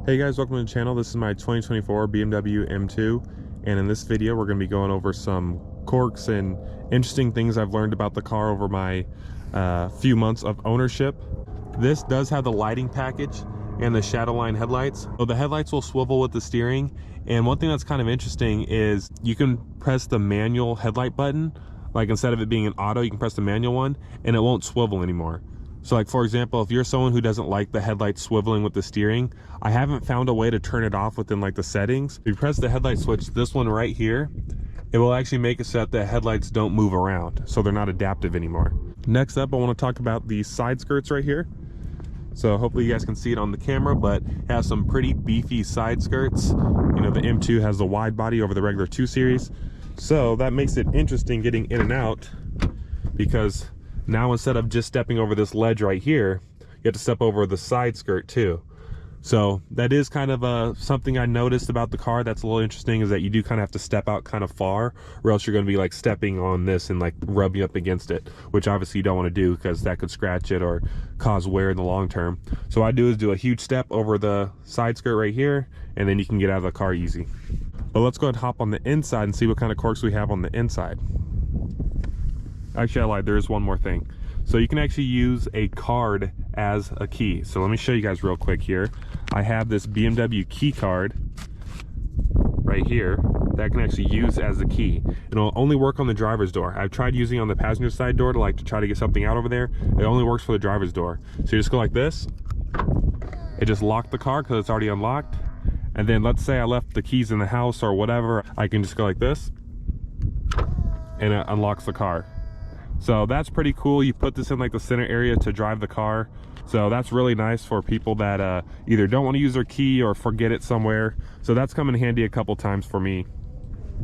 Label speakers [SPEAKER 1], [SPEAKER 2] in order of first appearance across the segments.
[SPEAKER 1] Hey guys, welcome to the channel. This is my 2024 BMW M2, and in this video we're going to be going over some quirks and interesting things I've learned about the car over my few months of ownership. This does have the lighting package and the shadow line headlights. So the headlights will swivel with the steering, and one thing that's kind of interesting is you can press the manual headlight button. Like instead of it being an auto, you can press the manual one and it won't swivel anymore. So like, for example, if you're someone who doesn't like the headlights swiveling with the steering, I haven't found a way to turn it off within like the settings. If you press the headlight switch, this one right here, it will actually make it so that the headlights don't move around, so they're not adaptive anymore. Next up, I want to talk about the side skirts right here. So hopefully you guys can see it on the camera, but it has some pretty beefy side skirts. You know, the M2 has the wide body over the regular 2 Series. So that makes it interesting getting in and out, because now instead of just stepping over this ledge right here, you have to step over the side skirt too. So that is kind of something I noticed about the car that's a little interesting, is that you do kind of have to step out kind of far, or else you're going to be like stepping on this and like rubbing up against it, which obviously you don't want to do because that could scratch it or cause wear in the long term. So what I do is do a huge step over the side skirt right here, and then you can get out of the car easy. But let's go ahead and hop on the inside and see what kind of quirks we have on the inside. Actually, I lied, there is one more thing. So you can actually use a card as a key. So let me show you guys real quick here. I have this BMW key card right here that I can actually use as a key. It'll only work on the driver's door. I've tried using on the passenger side door to try to get something out over there. It only works for the driver's door. So you just go like this. It just locked the car because it's already unlocked. And then let's say I left the keys in the house or whatever, I can just go like this and it unlocks the car. So that's pretty cool. You put this in like the center area to drive the car. So that's really nice for people that either don't want to use their key or forget it somewhere. So that's come in handy a couple times for me.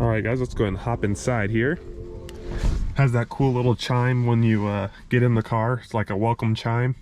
[SPEAKER 1] All right guys, let's go ahead and hop inside here. Has that cool little chime when you get in the car. It's like a welcome chime.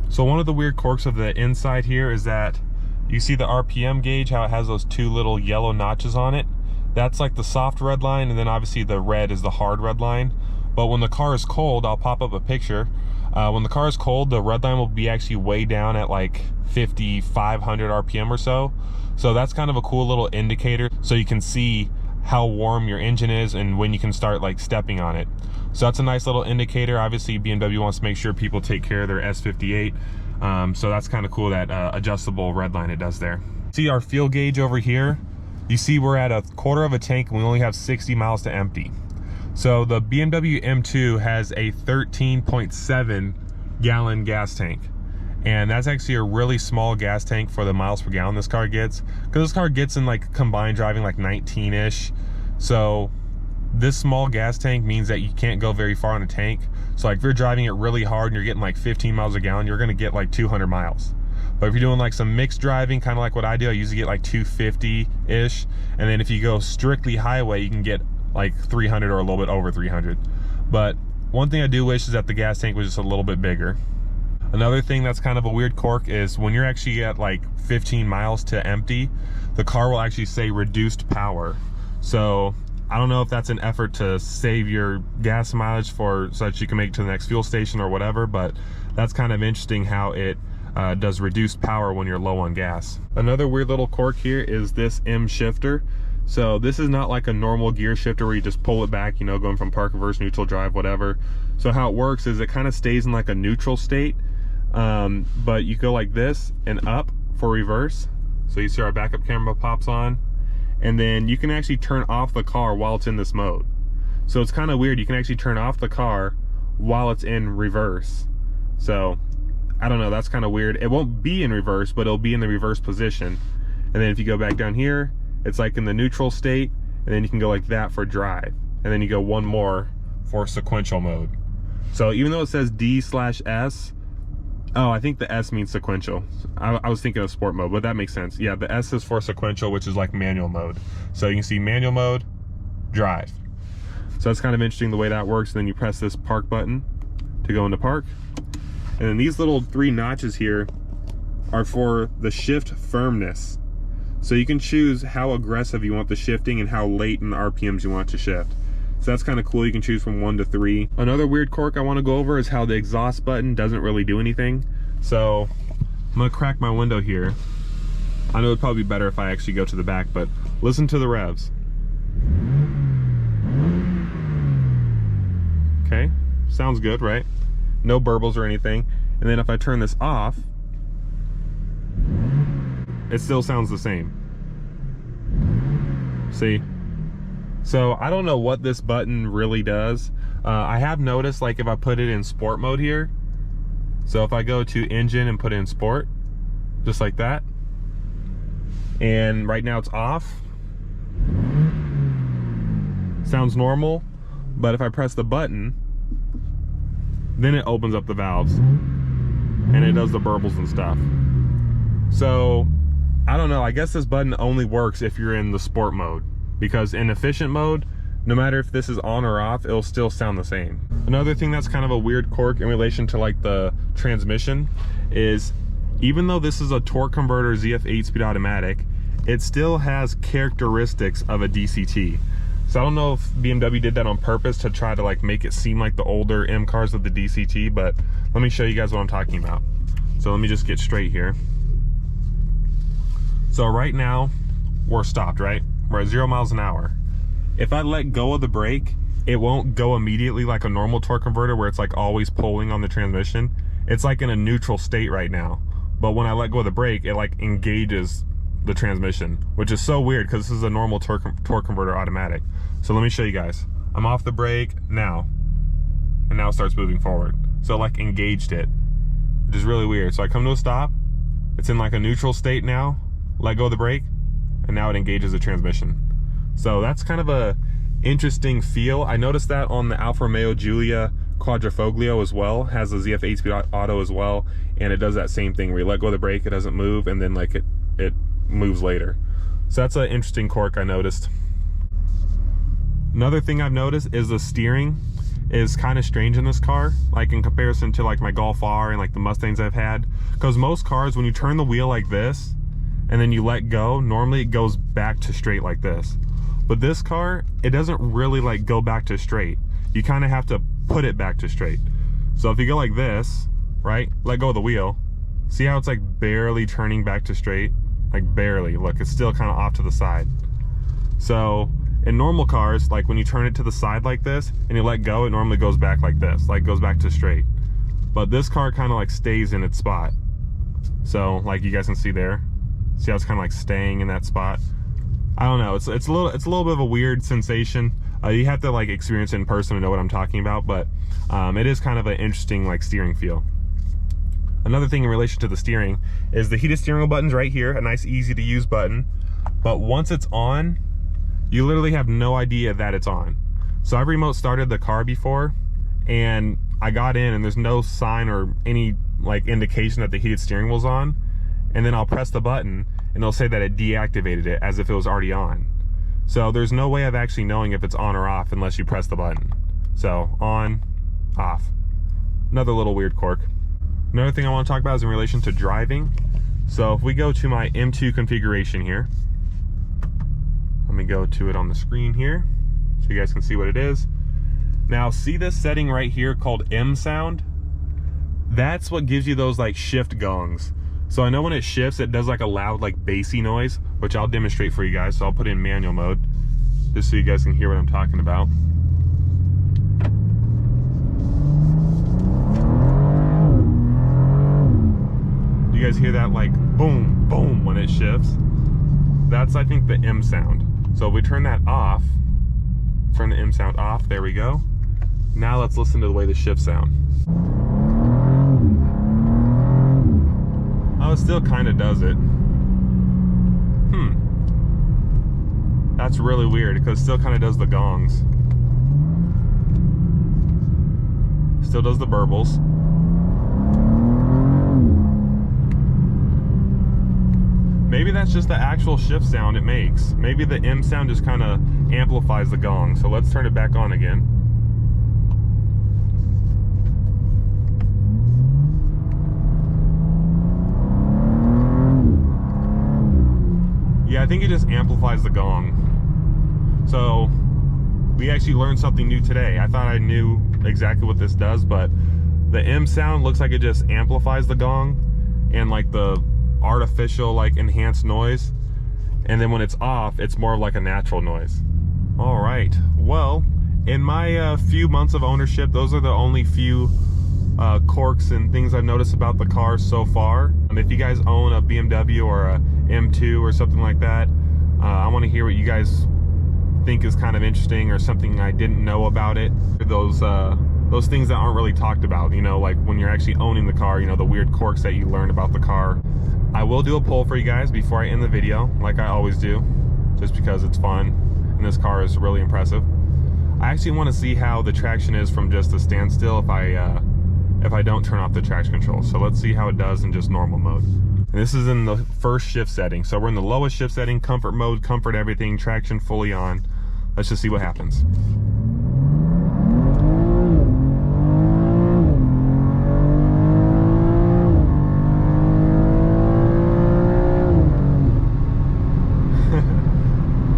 [SPEAKER 1] So one of the weird quirks of the inside here is that you see the RPM gauge, how it has those 2 little yellow notches on it. That's like the soft red line, and then obviously the red is the hard red line. But when the car is cold, I'll pop up a picture. When the car is cold, the red line will be actually way down at like 5,500 RPM or so. So that's kind of a cool little indicator, so you can see how warm your engine is and when you can start like stepping on it. So that's a nice little indicator. Obviously BMW wants to make sure people take care of their S58. So that's kind of cool, that adjustable red line it does there. See our fuel gauge over here? You see we're at 1/4 of a tank and we only have 60 miles to empty. So the BMW M2 has a 13.7 gallon gas tank. And that's actually a really small gas tank for the miles per gallon this car gets. Because this car gets in like combined driving like 19-ish. So this small gas tank means that you can't go very far on a tank. So like if you're driving it really hard and you're getting like 15 miles a gallon, you're gonna get like 200 miles. But if you're doing like some mixed driving, kind of like what I do, I usually get like 250-ish. And then if you go strictly highway, you can get like 300 or a little bit over 300. But one thing I do wish is that the gas tank was just a little bit bigger. Another thing that's kind of a weird quirk is when you're actually at like 15 miles to empty, the car will actually say reduced power. So I don't know if that's an effort to save your gas mileage so that you can make it to the next fuel station or whatever, but that's kind of interesting how it does reduced power when you're low on gas. Another weird little quirk here is this M shifter. So this is not like a normal gear shifter where you just pull it back, you know, going from park, reverse, neutral, drive, whatever. So how it works is it kind of stays in like a neutral state, but you go like this and up for reverse. So you see our backup camera pops on, and then you can actually turn off the car while it's in this mode. So it's kind of weird. You can actually turn off the car while it's in reverse. So I don't know, that's kind of weird. It won't be in reverse, but it'll be in the reverse position. And then if you go back down here, it's like in the neutral state, and then you can go like that for drive, and then you go one more for sequential mode. So even though it says D/S, oh, I think the S means sequential. I was thinking of sport mode, but that makes sense. Yeah, the S is for sequential, which is like manual mode. So you can see manual mode, drive. So that's kind of interesting the way that works. And then you press this park button to go into park. And then these little 3 notches here are for the shift firmness. So you can choose how aggressive you want the shifting and how late in the RPMs you want to shift. So that's kind of cool. You can choose from 1 to 3. Another weird quirk I want to go over is how the exhaust button doesn't really do anything. So I'm gonna crack my window here. I know it'd probably be better if I actually go to the back, but listen to the revs. Okay, sounds good, right? No burbles or anything. And then if I turn this off, it still sounds the same. See? So I don't know what this button really does. I have noticed, like, if I put it in sport mode here, so if I go to engine and put it in sport, just like that, and right now it's off, sounds normal, but if I press the button, then it opens up the valves and it does the burbles and stuff. So I don't know, I guess this button only works if you're in the sport mode, because in efficient mode, no matter if this is on or off, it'll still sound the same. Another thing that's kind of a weird quirk in relation to like the transmission is, even though this is a torque converter ZF 8-speed automatic, it still has characteristics of a DCT. So I don't know if BMW did that on purpose to try to like make it seem like the older M cars of the DCT, but let me show you guys what I'm talking about. So let me just get straight here. So right now we're stopped, right? We're at 0 miles an hour. If I let go of the brake, it won't go immediately like a normal torque converter where it's like always pulling on the transmission. It's like in a neutral state right now. But when I let go of the brake, it like engages the transmission, which is so weird because this is a normal torque converter automatic. So let me show you guys. I'm off the brake now, and now it starts moving forward. So it like engaged it, which is really weird. So I come to a stop, it's in like a neutral state now, let go of the brake, and now it engages the transmission. So that's kind of a interesting feel. I noticed that on the Alfa Romeo Giulia Quadrifoglio as well, has a ZF 8-speed auto as well, and it does that same thing where you let go of the brake, it doesn't move, and then like it moves later. So that's an interesting quirk I noticed. Another thing I've noticed is the steering is kind of strange in this car, like in comparison to like my Golf R and like the Mustangs I've had, because most cars, when you turn the wheel like this and then you let go, normally it goes back to straight like this. But this car, it doesn't really like go back to straight. You kind of have to put it back to straight. So if you go like this, right, let go of the wheel, see how it's like barely turning back to straight? Like barely. Look, it's still kind of off to the side. So in normal cars, like when you turn it to the side like this and you let go, it normally goes back like this, like goes back to straight. But this car kind of like stays in its spot. So like you guys can see there, see how it's kind of like staying in that spot. I don't know, it's a little bit of a weird sensation. You have to like experience it in person to know what I'm talking about, but it is kind of an interesting like steering feel. Another thing in relation to the steering is the heated steering wheel button's right here, a nice easy to use button, but once it's on, you literally have no idea that it's on. So I've remote started the car before and I got in and there's no sign or any like indication that the heated steering wheel's on, and then I'll press the button and it'll say that it deactivated it as if it was already on. So there's no way of actually knowing if it's on or off unless you press the button. So on, off. Another little weird quirk. Another thing I want to talk about is in relation to driving. So if we go to my M2 configuration here, let me go to it on the screen here so you guys can see what it is. Now see this setting right here called M sound? That's what gives you those like shift gongs. So I know when it shifts, it does like a loud, like bassy noise, which I'll demonstrate for you guys. So I'll put it in manual mode, just so you guys can hear what I'm talking about. You guys hear that like boom, boom when it shifts? That's, I think, the M sound. So if we turn that off, turn the M sound off, there we go. Now let's listen to the way the shift sound. Oh, it still kind of does it. That's really weird because it still kind of does the gongs. Still does the burbles. Maybe that's just the actual shift sound it makes. Maybe the M sound just kind of amplifies the gong. So let's turn it back on again. Yeah, I think it just amplifies the gong. So we actually learned something new today. I thought I knew exactly what this does, but the M sound looks like it just amplifies the gong, and like the artificial, like enhanced noise. And then when it's off, it's more of like a natural noise. All right, well, in my few months of ownership, those are the only few quirks and things I've noticed about the car so far. If you guys own a BMW or a M2 or something like that, I want to hear what you guys think is kind of interesting or something I didn't know about it. Those things that aren't really talked about, you know, like when you're actually owning the car, you know, the weird quirks that you learn about the car. I will do a poll for you guys before I end the video, like I always do, just because it's fun and this car is really impressive. I actually want to see how the traction is from just a standstill if I don't turn off the traction control. So let's see how it does in just normal mode. And this is in the first shift setting. So we're in the lowest shift setting, comfort mode, comfort everything, traction fully on. Let's just see what happens.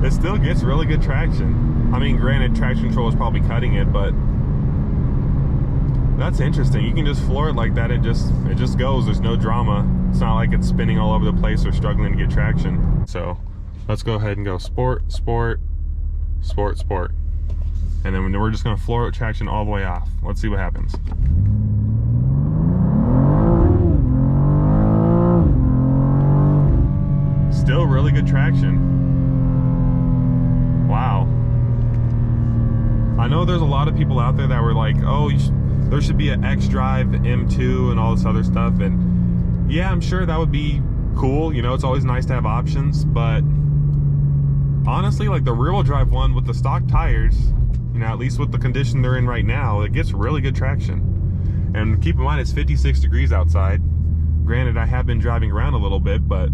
[SPEAKER 1] It still gets really good traction. I mean, granted, traction control is probably cutting it, but that's interesting. You can just floor it like that. It just goes. There's no drama. It's not like it's spinning all over the place or struggling to get traction. So let's go ahead and go sport, sport, sport, sport. And then we're just going to floor it traction all the way off. Let's see what happens. Still really good traction. Wow. I know there's a lot of people out there that were like, oh, there should be an xDrive M2 and all this other stuff. And yeah, I'm sure that would be cool. You know, it's always nice to have options. But honestly, like the rear-wheel drive one with the stock tires, you know, at least with the condition they're in right now, it gets really good traction. And keep in mind, it's 56 degrees outside. Granted, I have been driving around a little bit, but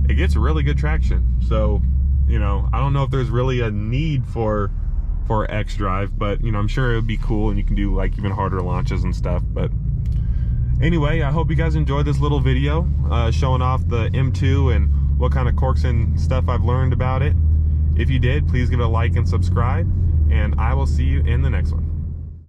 [SPEAKER 1] it gets really good traction. So, you know, I don't know if there's really a need for xDrive, but you know, I'm sure it would be cool and you can do like even harder launches and stuff. But anyway, I hope you guys enjoyed this little video showing off the M2 and what kind of quirks and stuff I've learned about it. If you did, please give it a like and subscribe, and I will see you in the next one.